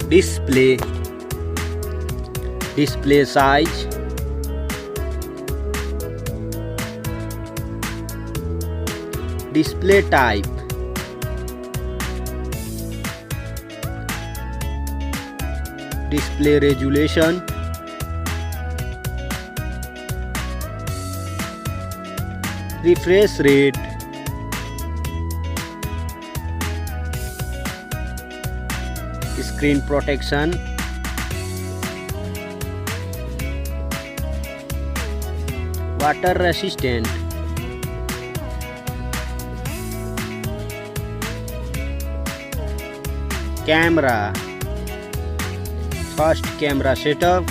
display, display size, display type, display resolution, refresh rate, screen protection, water resistant, camera, first camera setup,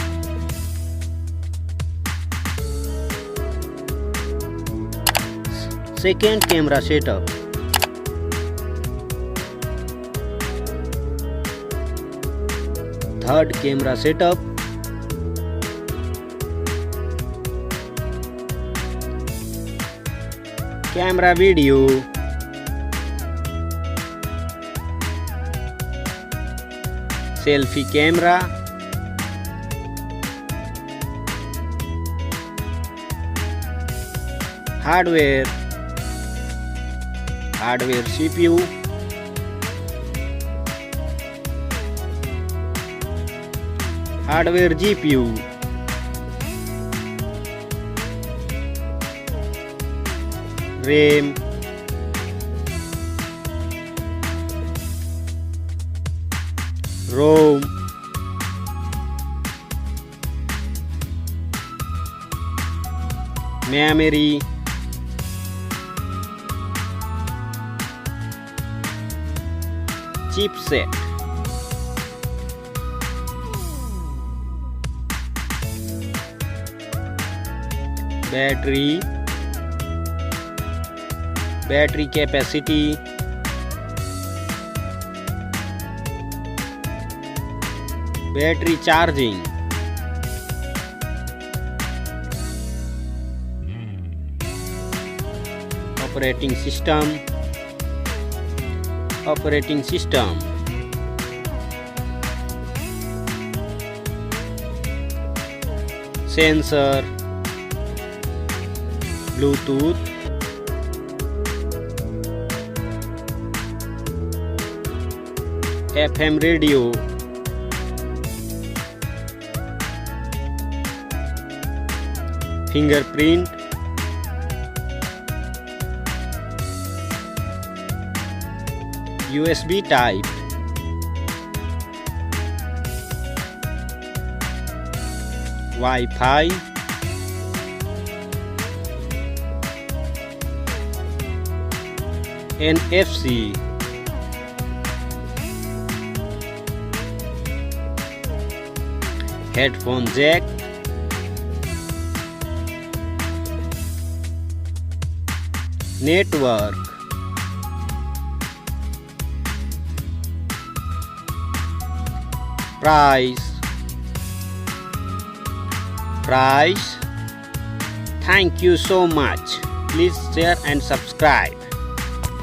second camera setup, third camera setup, camera video, selfie camera, hardware, hardware CPU, hardware GPU, RAM, ROM, memory, chipset, battery, battery capacity, battery charging, operating system, operating system, sensor, Bluetooth, FM radio, fingerprint, USB type, Wi-Fi, NFC, headphone jack, network, price. Thank you so much. Please share and subscribe.